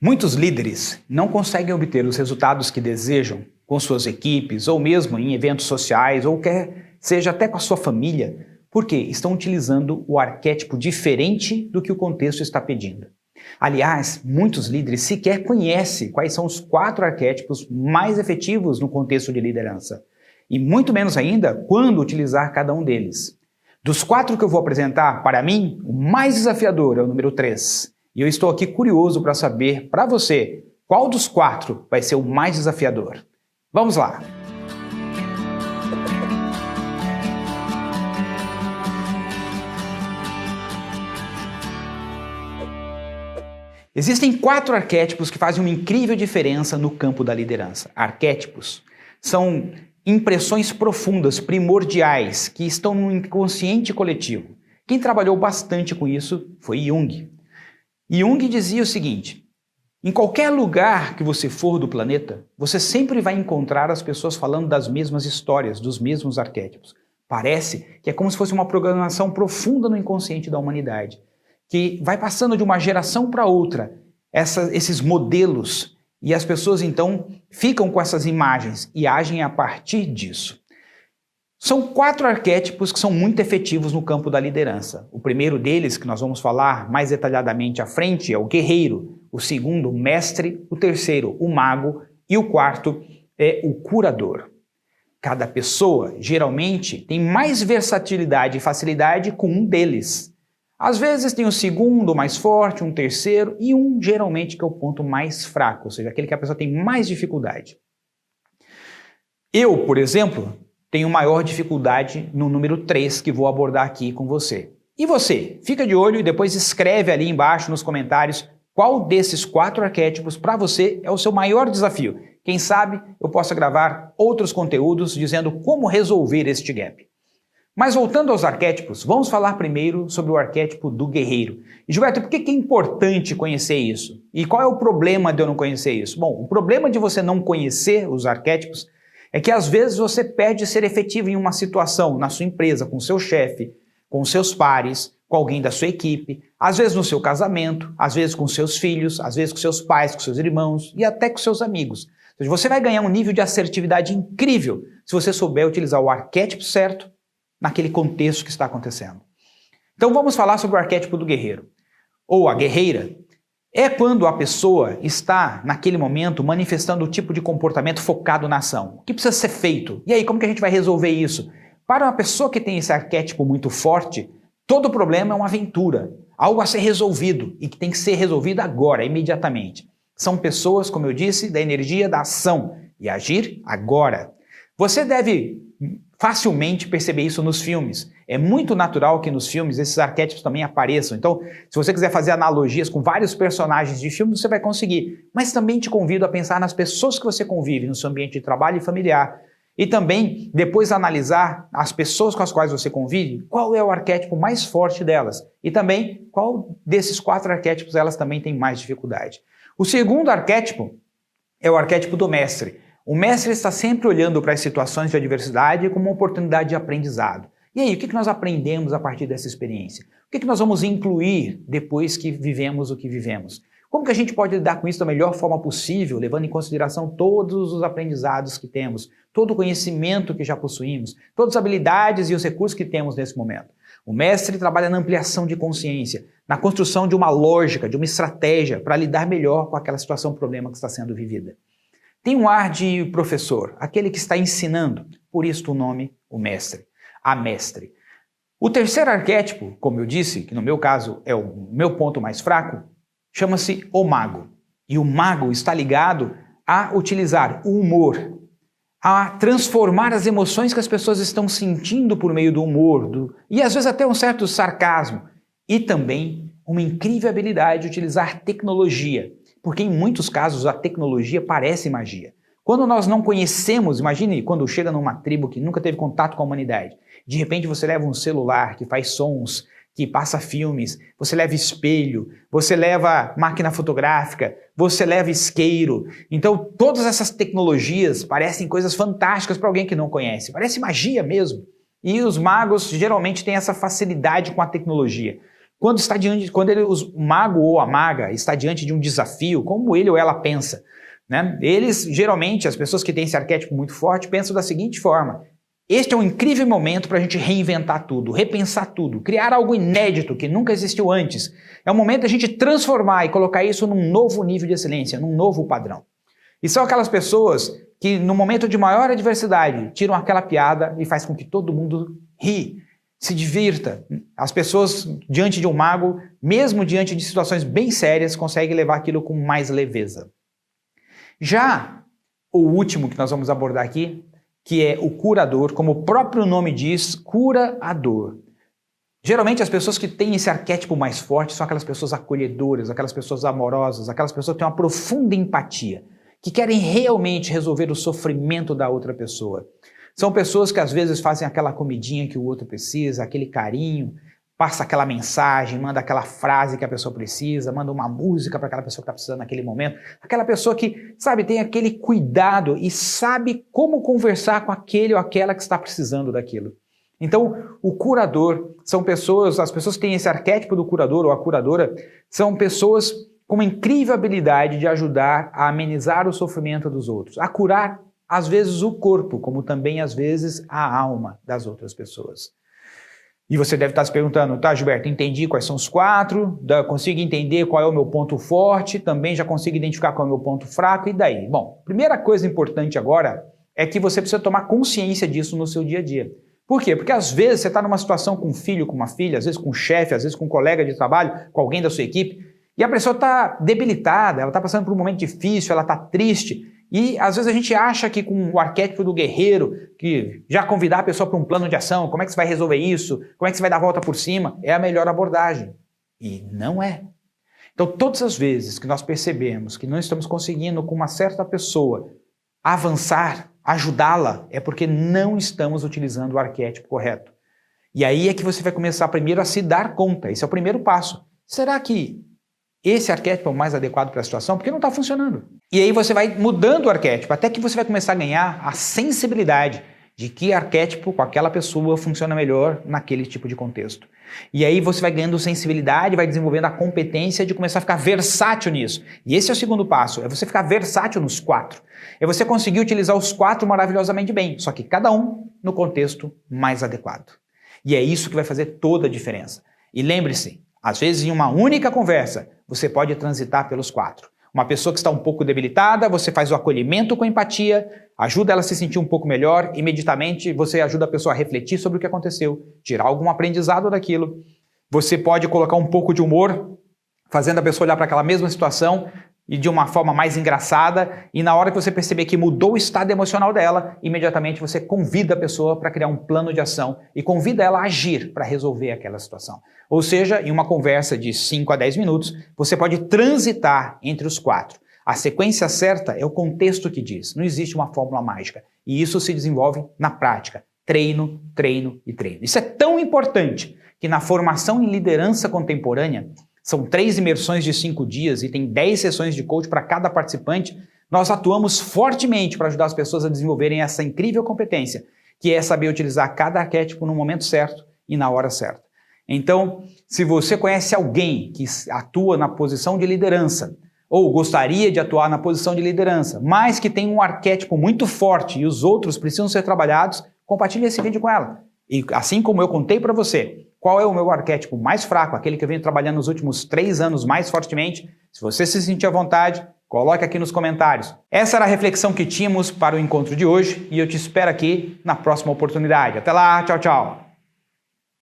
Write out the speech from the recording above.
Muitos líderes não conseguem obter os resultados que desejam com suas equipes ou mesmo em eventos sociais ou quer seja até com a sua família, porque estão utilizando o arquétipo diferente do que o contexto está pedindo. Aliás, muitos líderes sequer conhecem quais são os 4 arquétipos mais efetivos no contexto de liderança, e muito menos ainda quando utilizar cada um deles. Dos 4 que eu vou apresentar, para mim, o mais desafiador é o número 3. E eu estou aqui curioso para saber, para você, qual dos 4 vai ser o mais desafiador. Vamos lá! Existem 4 arquétipos que fazem uma incrível diferença no campo da liderança. Arquétipos são impressões profundas, primordiais, que estão no inconsciente coletivo. Quem trabalhou bastante com isso foi Jung. Jung dizia o seguinte: em qualquer lugar que você for do planeta, você sempre vai encontrar as pessoas falando das mesmas histórias, dos mesmos arquétipos. Parece que é como se fosse uma programação profunda no inconsciente da humanidade, que vai passando de uma geração para outra, esses modelos, e as pessoas então ficam com essas imagens e agem a partir disso. São 4 arquétipos que são muito efetivos no campo da liderança. O primeiro deles, que nós vamos falar mais detalhadamente à frente, é o guerreiro. O segundo, o mestre. O terceiro, o mago. E o quarto é o curador. Cada pessoa, geralmente, tem mais versatilidade e facilidade com um deles. Às vezes tem o segundo mais forte, um terceiro e um, geralmente, que é o ponto mais fraco, ou seja, aquele que a pessoa tem mais dificuldade. Eu, por exemplo, tenho maior dificuldade no número 3 que vou abordar aqui com você. E você? Fica de olho e depois escreve ali embaixo nos comentários qual desses 4 arquétipos para você é o seu maior desafio. Quem sabe eu possa gravar outros conteúdos dizendo como resolver este gap. Mas voltando aos arquétipos, vamos falar primeiro sobre o arquétipo do guerreiro. E Gilberto, por que é importante conhecer isso? E qual é o problema de eu não conhecer isso? Bom, o problema de você não conhecer os arquétipos é que às vezes você perde ser efetivo em uma situação, na sua empresa, com seu chefe, com seus pares, com alguém da sua equipe, às vezes no seu casamento, às vezes com seus filhos, às vezes com seus pais, com seus irmãos e até com seus amigos. Ou seja, você vai ganhar um nível de assertividade incrível se você souber utilizar o arquétipo certo naquele contexto que está acontecendo. Então vamos falar sobre o arquétipo do guerreiro, ou a guerreira. É quando a pessoa está, naquele momento, manifestando o tipo de comportamento focado na ação. O que precisa ser feito? E aí, como que a gente vai resolver isso? Para uma pessoa que tem esse arquétipo muito forte, todo problema é uma aventura, algo a ser resolvido e que tem que ser resolvido agora, imediatamente. São pessoas, como eu disse, da energia da ação e agir agora. Você deve facilmente perceber isso nos filmes. É muito natural que nos filmes esses arquétipos também apareçam. Então, se você quiser fazer analogias com vários personagens de filme, você vai conseguir. Mas também te convido a pensar nas pessoas que você convive no seu ambiente de trabalho e familiar. E também, depois, analisar as pessoas com as quais você convive, qual é o arquétipo mais forte delas. E também, qual desses 4 arquétipos elas também têm mais dificuldade. O segundo arquétipo é o arquétipo do mestre. O mestre está sempre olhando para as situações de adversidade como uma oportunidade de aprendizado. E aí, o que nós aprendemos a partir dessa experiência? O que nós vamos incluir depois que vivemos o que vivemos? Como que a gente pode lidar com isso da melhor forma possível, levando em consideração todos os aprendizados que temos, todo o conhecimento que já possuímos, todas as habilidades e os recursos que temos nesse momento? O mestre trabalha na ampliação de consciência, na construção de uma lógica, de uma estratégia para lidar melhor com aquela situação, problema que está sendo vivida. Tem um ar de professor, aquele que está ensinando, por isso o nome, o mestre, a mestre. O terceiro arquétipo, como eu disse, que no meu caso é o meu ponto mais fraco, chama-se o mago. E o mago está ligado a utilizar o humor, a transformar as emoções que as pessoas estão sentindo por meio do humor, e às vezes até um certo sarcasmo, e também uma incrível habilidade de utilizar tecnologia. Porque em muitos casos a tecnologia parece magia. Quando nós não conhecemos, imagine quando chega numa tribo que nunca teve contato com a humanidade, de repente você leva um celular que faz sons, que passa filmes, você leva espelho, você leva máquina fotográfica, você leva isqueiro. Então todas essas tecnologias parecem coisas fantásticas para alguém que não conhece, parece magia mesmo. E os magos geralmente têm essa facilidade com a tecnologia. quando o mago ou a maga está diante de um desafio, como ele ou ela pensa, né? Eles, geralmente, as pessoas que têm esse arquétipo muito forte, pensam da seguinte forma: este é um incrível momento para a gente reinventar tudo, repensar tudo, criar algo inédito que nunca existiu antes. É o momento da gente transformar e colocar isso num novo nível de excelência, num novo padrão. E são aquelas pessoas que, no momento de maior adversidade, tiram aquela piada e faz com que todo mundo ri, se divirta. As pessoas, diante de um mago, mesmo diante de situações bem sérias, conseguem levar aquilo com mais leveza. Já o último que nós vamos abordar aqui, que é o curador, como o próprio nome diz, cura a dor. Geralmente as pessoas que têm esse arquétipo mais forte são aquelas pessoas acolhedoras, aquelas pessoas amorosas, aquelas pessoas que têm uma profunda empatia, que querem realmente resolver o sofrimento da outra pessoa. São pessoas que às vezes fazem aquela comidinha que o outro precisa, aquele carinho, passa aquela mensagem, manda aquela frase que a pessoa precisa, manda uma música para aquela pessoa que está precisando naquele momento. Aquela pessoa que, sabe, tem aquele cuidado e sabe como conversar com aquele ou aquela que está precisando daquilo. Então, o curador são pessoas, as pessoas que têm esse arquétipo do curador ou a curadora, são pessoas com uma incrível habilidade de ajudar a amenizar o sofrimento dos outros, a curar, às vezes, o corpo, como também, às vezes, a alma das outras pessoas. E você deve estar se perguntando: tá, Gilberto, entendi quais são os 4, consigo entender qual é o meu ponto forte, também já consigo identificar qual é o meu ponto fraco, e daí? Bom, primeira coisa importante agora é que você precisa tomar consciência disso no seu dia a dia. Por quê? Porque às vezes você está numa situação com um filho, com uma filha, às vezes com um chefe, às vezes com um colega de trabalho, com alguém da sua equipe, e a pessoa está debilitada, ela está passando por um momento difícil, ela está triste, e às vezes a gente acha que com o arquétipo do guerreiro, que já convidar a pessoa para um plano de ação, como é que você vai resolver isso, como é que você vai dar a volta por cima, é a melhor abordagem. E não é. Então todas as vezes que nós percebemos que não estamos conseguindo com uma certa pessoa avançar, ajudá-la, é porque não estamos utilizando o arquétipo correto. E aí é que você vai começar primeiro a se dar conta, esse é o primeiro passo. Será que esse arquétipo é o mais adequado para a situação? Porque não está funcionando. E aí você vai mudando o arquétipo, até que você vai começar a ganhar a sensibilidade de que arquétipo com aquela pessoa funciona melhor naquele tipo de contexto. E aí você vai ganhando sensibilidade, vai desenvolvendo a competência de começar a ficar versátil nisso. E esse é o segundo passo, é você ficar versátil nos 4. É você conseguir utilizar os 4 maravilhosamente bem, só que cada um no contexto mais adequado. E é isso que vai fazer toda a diferença. E lembre-se, às vezes em uma única conversa, você pode transitar pelos 4. Uma pessoa que está um pouco debilitada, você faz o acolhimento com empatia, ajuda ela a se sentir um pouco melhor, imediatamente você ajuda a pessoa a refletir sobre o que aconteceu, tirar algum aprendizado daquilo. Você pode colocar um pouco de humor, fazendo a pessoa olhar para aquela mesma situação e de uma forma mais engraçada, e na hora que você perceber que mudou o estado emocional dela, imediatamente você convida a pessoa para criar um plano de ação e convida ela a agir para resolver aquela situação. Ou seja, em uma conversa de 5 a 10 minutos, você pode transitar entre os 4. A sequência certa é o contexto que diz, não existe uma fórmula mágica. E isso se desenvolve na prática, treino, treino e treino. Isso é tão importante que na formação em liderança contemporânea, são 3 imersões de 5 dias e tem 10 sessões de coach para cada participante, nós atuamos fortemente para ajudar as pessoas a desenvolverem essa incrível competência, que é saber utilizar cada arquétipo no momento certo e na hora certa. Então, se você conhece alguém que atua na posição de liderança, ou gostaria de atuar na posição de liderança, mas que tem um arquétipo muito forte e os outros precisam ser trabalhados, compartilhe esse vídeo com ela. E assim como eu contei para você, qual é o meu arquétipo mais fraco, aquele que eu venho trabalhando nos últimos 3 anos mais fortemente, se você se sentir à vontade, coloque aqui nos comentários. Essa era a reflexão que tínhamos para o encontro de hoje e eu te espero aqui na próxima oportunidade. Até lá, tchau, tchau!